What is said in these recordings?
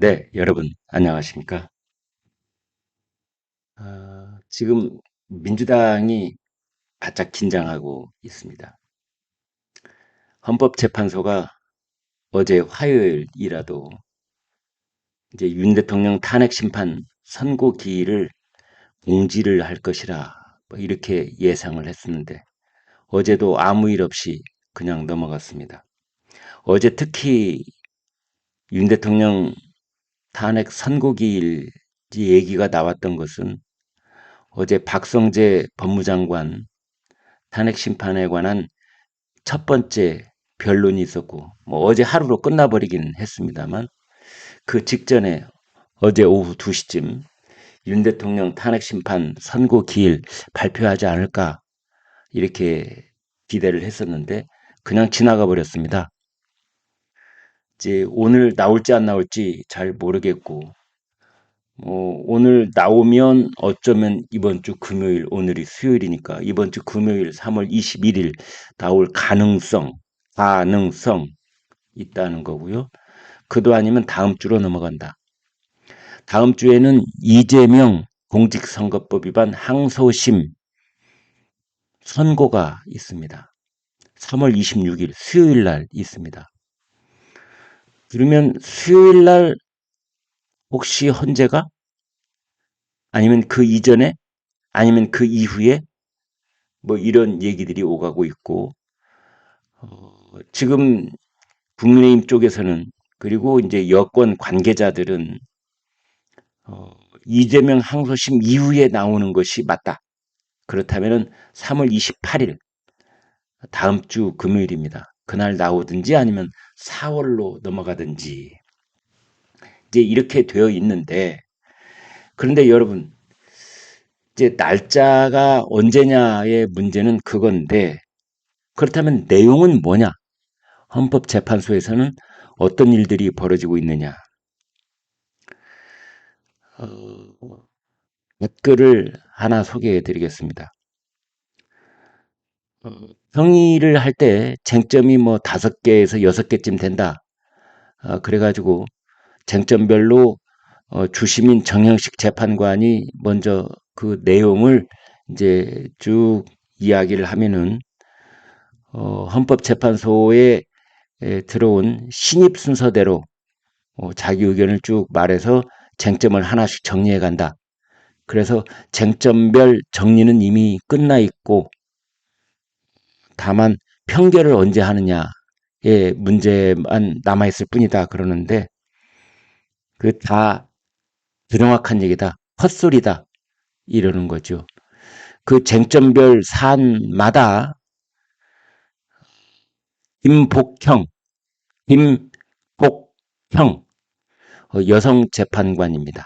네, 여러분, 안녕하십니까. 지금 민주당이 바짝 긴장하고 있습니다. 헌법재판소가 어제 화요일이라도 이제 윤 대통령 탄핵 심판 선고 기일을 공지를 할 것이라 뭐 이렇게 예상을 했었는데 어제도 아무 일 없이 그냥 넘어갔습니다. 어제 특히 윤 대통령 탄핵 선고 기일 얘기가 나왔던 것은 어제 박성재 법무장관 탄핵 심판에 관한 첫 번째 변론이 있었고, 뭐 어제 하루로 끝나버리긴 했습니다만, 그 직전에 어제 오후 2시쯤 윤 대통령 탄핵 심판 선고 기일 발표하지 않을까, 이렇게 기대를 했었는데, 그냥 지나가 버렸습니다. 이제 오늘 나올지 안 나올지 잘 모르겠고, 오늘 나오면 어쩌면 이번 주 금요일, 오늘이 수요일이니까 이번 주 금요일 3월 21일 나올 가능성 있다는 거고요. 그도 아니면 다음 주로 넘어간다. 다음 주에는 이재명 공직선거법 위반 항소심 선고가 있습니다. 3월 26일 수요일 날 있습니다. 그러면 수요일 날 혹시 헌재가 아니면 그 이전에 아니면 그 이후에 뭐 이런 얘기들이 오가고 있고 지금 국민의힘 쪽에서는 그리고 이제 여권 관계자들은 어, 이재명 항소심 이후에 나오는 것이 맞다. 그렇다면 3월 28일 다음 주 금요일입니다. 그날 나오든지 아니면 4월로 넘어가든지 이제 이렇게 되어 있는데 그런데 여러분 이제 날짜가 언제냐의 문제는 그건데 그렇다면 내용은 뭐냐? 헌법재판소에서는 어떤 일들이 벌어지고 있느냐? 어, 댓글을 하나 소개해 드리겠습니다. 어, 평의를 할 때 쟁점이 뭐 5개에서 6개쯤 된다. 그래가지고 쟁점별로 주심인 정형식 재판관이 먼저 그 내용을 이제 쭉 이야기를 하면은 헌법재판소에 들어온 신입 순서대로 자기 의견을 쭉 말해서 쟁점을 하나씩 정리해 간다. 그래서 쟁점별 정리는 이미 끝나 있고 다만 평결을 언제 하느냐의 문제만 남아있을 뿐이다 그러는데 그 다 부정확한 얘기다. 헛소리다. 이러는 거죠. 그 쟁점별 사안마다 김복형, 김복형 여성 재판관입니다.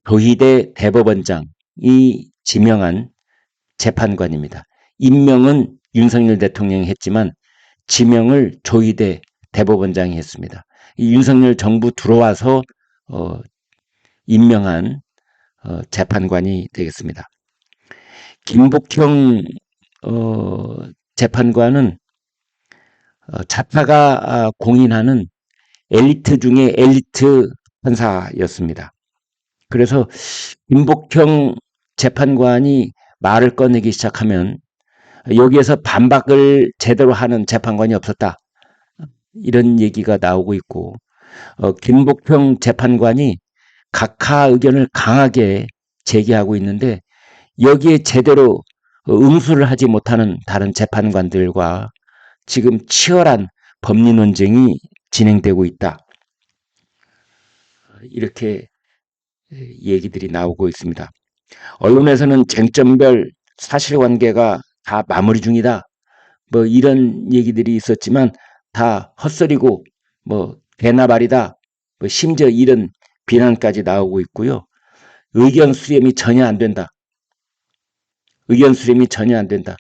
조희대 대법원장이 지명한 재판관입니다. 임명은 윤석열 대통령이 했지만 지명을 조희대 대법원장이 했습니다. 이 윤석열 정부 들어와서 임명한 재판관이 되겠습니다. 김복형 재판관은 자타가 공인하는 엘리트 중에 엘리트 판사였습니다. 그래서 김복형 재판관이 말을 꺼내기 시작하면 여기에서 반박을 제대로 하는 재판관이 없었다. 이런 얘기가 나오고 있고 김복형 재판관이 각하 의견을 강하게 제기하고 있는데 여기에 제대로 응수를 하지 못하는 다른 재판관들과 지금 치열한 법리 논쟁이 진행되고 있다. 이렇게 얘기들이 나오고 있습니다. 언론에서는 쟁점별 사실관계가 다 마무리 중이다. 뭐 이런 얘기들이 있었지만 다 헛소리고 뭐 개나발이다. 뭐 심지어 이런 비난까지 나오고 있고요. 의견 수렴이 전혀 안 된다. 의견 수렴이 전혀 안 된다.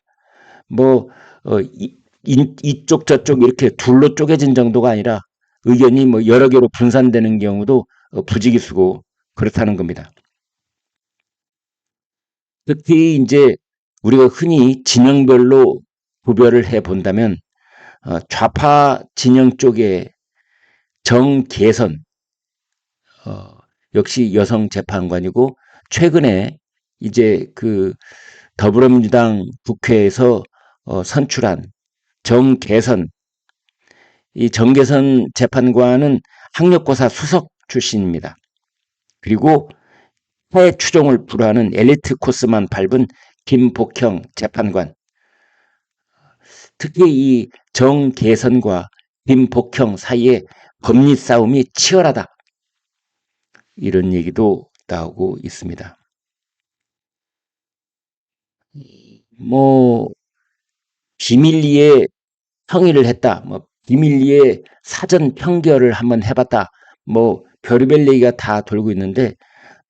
뭐 이쪽 저쪽 이렇게 둘로 쪼개진 정도가 아니라 의견이 뭐 여러 개로 분산되는 경우도 부지기수고 그렇다는 겁니다. 특히 이제 우리가 흔히 진영별로 구별을 해 본다면 좌파 진영 쪽에 정계선 역시 여성 재판관이고 최근에 이제 그 더불어민주당 국회에서 선출한 정계선 이 정계선 재판관은 학력고사 수석 출신입니다. 그리고 해외 추종을 불허하는 엘리트 코스만 밟은 김복형 재판관. 특히 이 정계선과 김복형 사이에 법리 싸움이 치열하다. 이런 얘기도 나오고 있습니다. 뭐 비밀리에 평의를 했다. 뭐 비밀리에 사전 평결을 한번 해봤다. 뭐 별의별 얘기가 다 돌고 있는데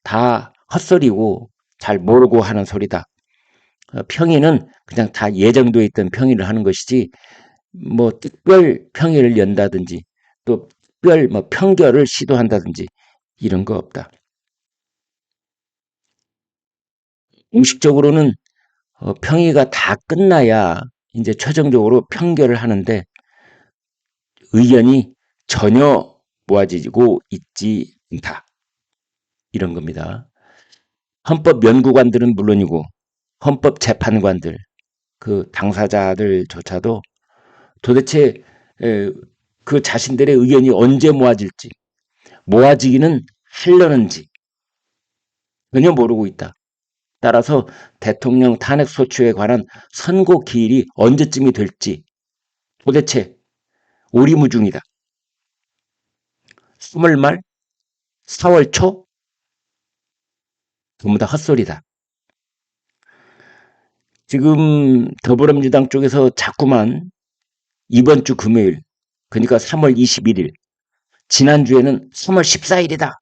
다 헛소리고 잘 모르고 하는 소리다. 평의는 그냥 다 예정돼 있던 평의를 하는 것이지 뭐 특별 평의를 연다든지 또 특별 뭐 평결을 시도한다든지 이런 거 없다. 공식적으로는 평의가 다 끝나야 이제 최종적으로 평결을 하는데 의견이 전혀 모아지고 있지 않다. 이런 겁니다. 헌법 연구관들은 물론이고 헌법 재판관들 그 당사자들조차도 도대체 그 자신들의 의견이 언제 모아질지 모아지기는 하려는지 전혀 모르고 있다. 따라서 대통령 탄핵소추에 관한 선고 기일이 언제쯤이 될지 도대체 오리무중이다. 3월 말? 4월 초? 전부 다 헛소리다. 지금 더불어민주당 쪽에서 자꾸만 이번 주 금요일, 그러니까 3월 21일, 지난주에는 3월 14일이다.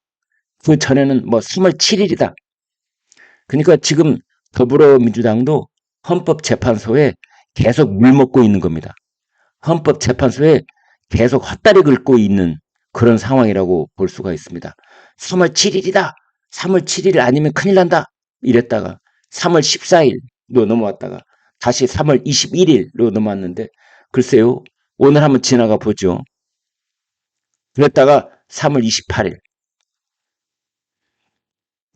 그 전에는 뭐 3월 7일이다. 그러니까 지금 더불어민주당도 헌법재판소에 계속 물먹고 있는 겁니다. 헌법재판소에 계속 헛다리 긁고 있는 그런 상황이라고 볼 수가 있습니다. 3월 7일이다. 3월 7일 아니면 큰일 난다. 이랬다가 3월 14일로 넘어왔다가 다시 3월 21일로 넘어왔는데 글쎄요. 오늘 한번 지나가 보죠. 그랬다가 3월 28일.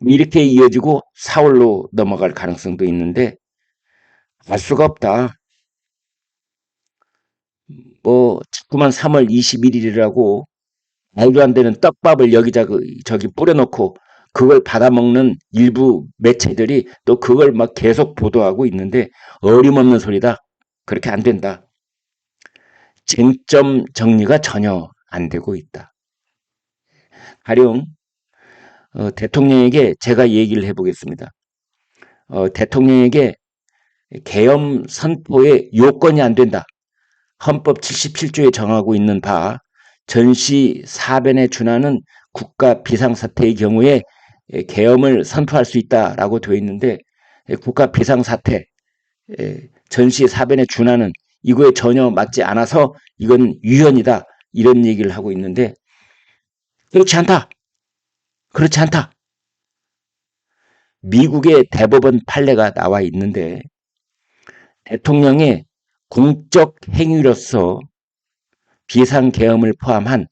이렇게 이어지고 4월로 넘어갈 가능성도 있는데 알 수가 없다. 뭐 자꾸만 3월 21일이라고 말도 안 되는 떡밥을 여기저기 뿌려놓고 그걸 받아먹는 일부 매체들이 또 그걸 막 계속 보도하고 있는데 어림없는 소리다. 그렇게 안 된다. 쟁점 정리가 전혀 안 되고 있다. 가령 대통령에게 제가 얘기를 해보겠습니다. 대통령에게 계엄 선포의 요건이 안 된다. 헌법 77조에 정하고 있는 바 전시 사변에 준하는 국가 비상사태의 경우에 계엄을 선포할 수 있다라고 되어 있는데 국가 비상사태 전시 사변에 준하는 이거에 전혀 맞지 않아서 이건 위헌이다 이런 얘기를 하고 있는데 그렇지 않다. 그렇지 않다. 미국의 대법원 판례가 나와 있는데 대통령의 공적 행위로서 비상계엄을 포함한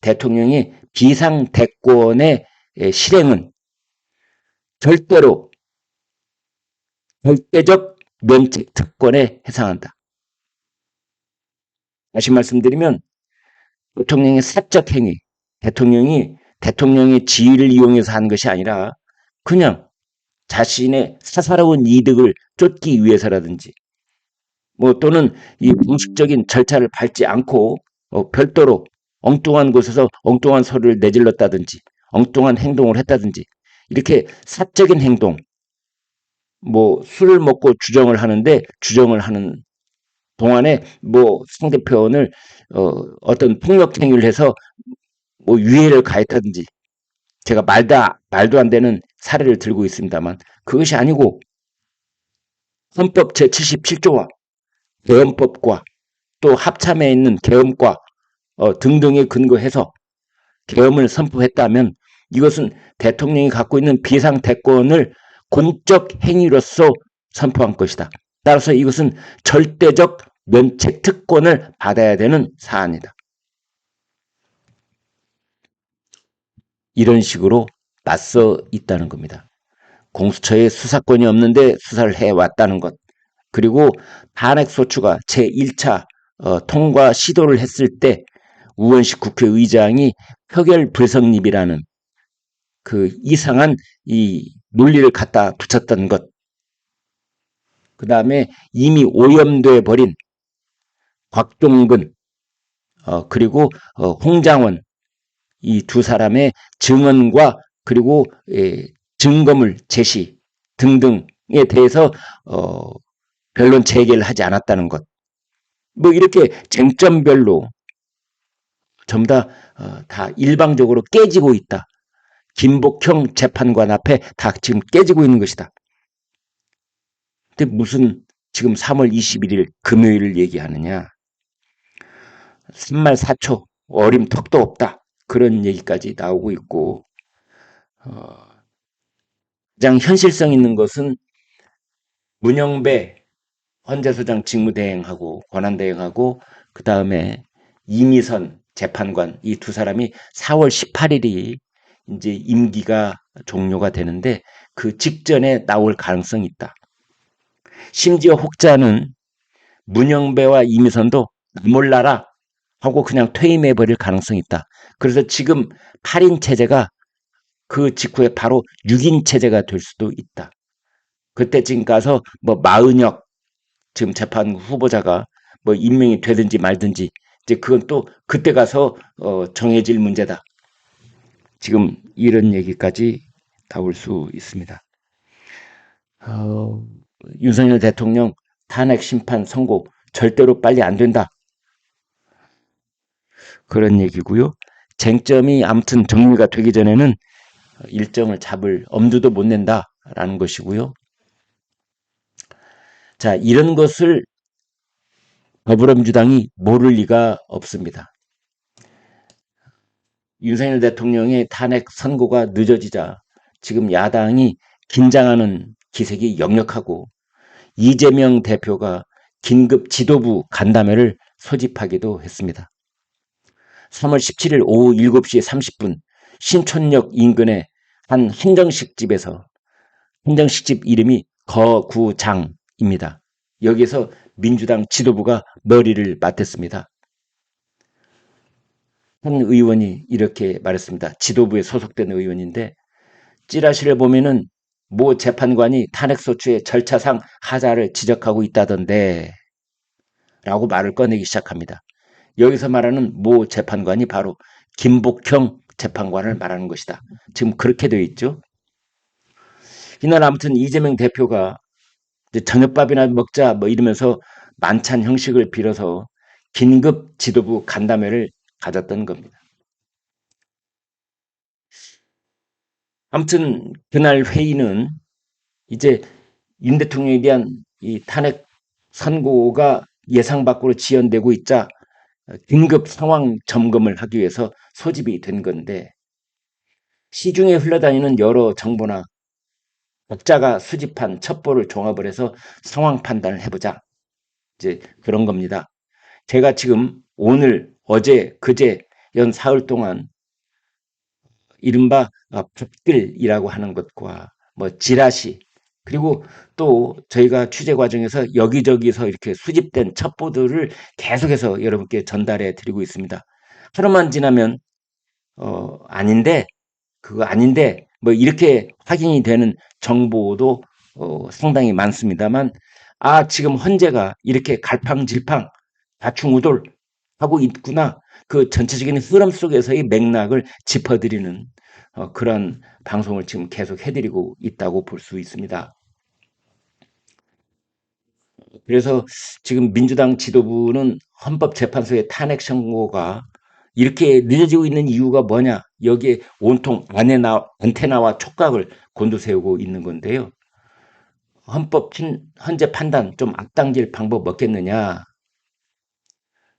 대통령의 비상대권의 실행은 절대로 절대적 면책 특권에 해당한다. 다시 말씀드리면 대통령의 사적 행위, 대통령의 지위를 이용해서 한 것이 아니라 그냥 자신의 사사로운 이득을 쫓기 위해서라든지 뭐 또는 이 공식적인 절차를 밟지 않고 별도로 엉뚱한 곳에서 엉뚱한 소리를 내질렀다든지 엉뚱한 행동을 했다든지 이렇게 사적인 행동 뭐 술을 먹고 주정을 하는데 주정을 하는 동안에 뭐 상대편을 어떤 폭력 행위를 해서 뭐 유해를 가했다든지 제가 말도 안 되는 사례를 들고 있습니다만 그것이 아니고 헌법 제77조와 계엄법과 또 합참에 있는 계엄과 등등에 근거해서 계엄을 선포했다면 이것은 대통령이 갖고 있는 비상대권을 공적 행위로서 선포한 것이다. 따라서 이것은 절대적 면책 특권을 받아야 되는 사안이다. 이런 식으로 맞서 있다는 겁니다. 공수처에 수사권이 없는데 수사를 해왔다는 것. 그리고 탄핵소추가 제1차 통과 시도를 했을 때 우원식 국회의장이 표결 불성립이라는 그 이상한 이 논리를 갖다 붙였던 것. 그 다음에 이미 오염돼 버린 곽종근 그리고 홍장원 이 두 사람의 증언과 그리고 증거물 제시 등등에 대해서 변론 재개를 하지 않았다는 것. 뭐 이렇게 쟁점별로 전부 다 일방적으로 깨지고 있다. 김복형 재판관 앞에 다 지금 깨지고 있는 것이다. 근데 무슨 지금 3월 21일 금요일을 얘기하느냐. 3말 4초 어림턱도 없다. 그런 얘기까지 나오고 있고 가장 현실성 있는 것은 문영배 헌재소장 직무대행하고 권한대행하고 그 다음에 이미선 재판관 이 두 사람이 4월 18일이 이제 임기가 종료가 되는데 그 직전에 나올 가능성이 있다. 심지어 혹자는 문영배와 이미선도 몰라라 하고 그냥 퇴임해버릴 가능성이 있다. 그래서 지금 8인 체제가 그 직후에 바로 6인 체제가 될 수도 있다. 그때쯤 가서 뭐 마은혁 지금 재판 후보자가 뭐 임명이 되든지 말든지 이제 그건 또 그때 가서 정해질 문제다. 지금 이런 얘기까지 나올 수 있습니다. 윤석열 대통령 탄핵 심판 선고 절대로 빨리 안 된다. 그런 얘기고요. 쟁점이 아무튼 정리가 되기 전에는 일정을 잡을 엄두도 못 낸다라는 것이고요. 자, 이런 것을 더불어민주당이 모를 리가 없습니다. 윤석열 대통령의 탄핵 선고가 늦어지자 지금 야당이 긴장하는 기색이 역력하고 이재명 대표가 긴급 지도부 간담회를 소집하기도 했습니다. 3월 17일 오후 7시 30분 신촌역 인근의 한 한정식집에서 한정식집 이름이 거구장입니다. 여기서 민주당 지도부가 머리를 맞댔습니다. 한 의원이 이렇게 말했습니다. 지도부에 소속된 의원인데 찌라시를 보면은 모 재판관이 탄핵소추의 절차상 하자를 지적하고 있다던데 라고 말을 꺼내기 시작합니다. 여기서 말하는 모 재판관이 바로 김복형 재판관을 말하는 것이다. 지금 그렇게 되어 있죠. 이날 아무튼 이재명 대표가 저녁밥이나 먹자 뭐 이러면서 만찬 형식을 빌어서 긴급 지도부 간담회를 가졌던 겁니다. 아무튼 그날 회의는 이제 윤 대통령에 대한 이 탄핵 선고가 예상 밖으로 지연되고 있자 긴급 상황 점검을 하기 위해서 소집이 된 건데 시중에 흘러다니는 여러 정보나 각자가 수집한 첩보를 종합을 해서 상황 판단을 해보자. 이제 그런 겁니다. 제가 지금 오늘, 어제, 그제 연 사흘 동안 이른바 밥글이라고 하는 것과 뭐 지라시 그리고 또 저희가 취재 과정에서 여기저기서 이렇게 수집된 첩보들을 계속해서 여러분께 전달해 드리고 있습니다. 하루만 지나면 아닌데 그거 아닌데 뭐 이렇게 확인이 되는 정보도 상당히 많습니다만 지금 헌재가 이렇게 갈팡질팡 다충우돌 하고 있구나. 그 전체적인 흐름 속에서의 맥락을 짚어드리는 그런 방송을 지금 계속 해드리고 있다고 볼 수 있습니다. 그래서 지금 민주당 지도부는 헌법재판소의 탄핵 선고가 이렇게 늦어지고 있는 이유가 뭐냐? 여기에 온통 안테나와 촉각을 곤두세우고 있는 건데요. 헌재 판단 좀 앞당길 방법 없겠느냐?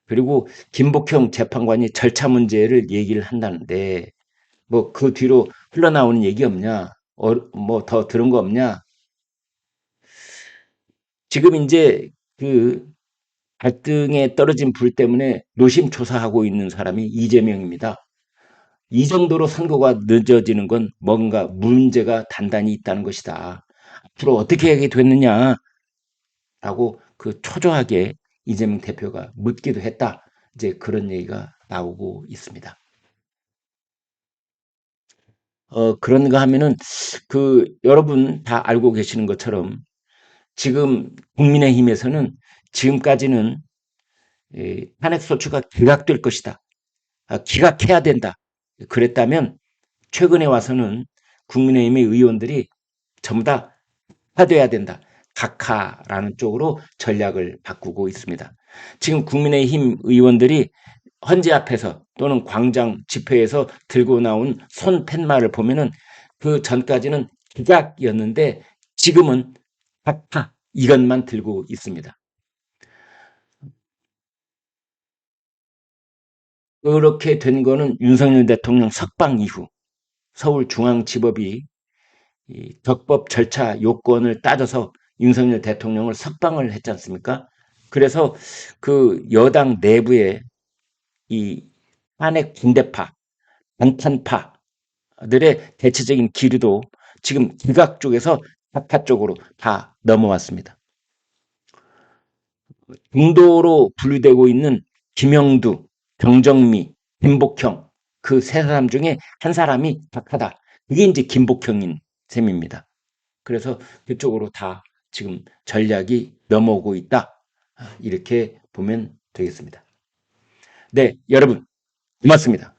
그리고 김복형 재판관이 절차 문제를 얘기를 한다는데 뭐 그 뒤로 흘러나오는 얘기 없냐? 뭐 더 들은 거 없냐? 지금 이제 그 갈등에 떨어진 불 때문에 노심초사하고 있는 사람이 이재명입니다. 이 정도로 선거가 늦어지는 건 뭔가 문제가 단단히 있다는 것이다. 앞으로 어떻게 하게 됐느냐라고 그 초조하게 이재명 대표가 묻기도 했다. 이제 그런 얘기가 나오고 있습니다. 그런가 하면은 그 여러분 다 알고 계시는 것처럼 지금 국민의힘에서는 지금까지는 탄핵 소추가 기각될 것이다. 기각해야 된다. 그랬다면 최근에 와서는 국민의힘의 의원들이 전부 다 화돼야 된다. 각하라는 쪽으로 전략을 바꾸고 있습니다. 지금 국민의힘 의원들이 헌재 앞에서 또는 광장 집회에서 들고 나온 손 팻말을 보면은 그 전까지는 기각이었는데 지금은 각하 이것만 들고 있습니다. 그렇게 된 거는 윤석열 대통령 석방 이후 서울중앙지법이 이 적법 절차 요건을 따져서 윤석열 대통령을 석방을 했지 않습니까? 그래서 그 여당 내부에 이 탄핵 분대파, 반탄파들의 대체적인 기류도 지금 기각 쪽에서 좌파 쪽으로 다 넘어왔습니다. 중도로 분류되고 있는 김영두, 정정미, 김복형 그 세 사람 중에 한 사람이 박하다. 이게 이제 김복형인 셈입니다. 그래서 그쪽으로 다 지금 전략이 넘어오고 있다. 이렇게 보면 되겠습니다. 네, 여러분 고맙습니다.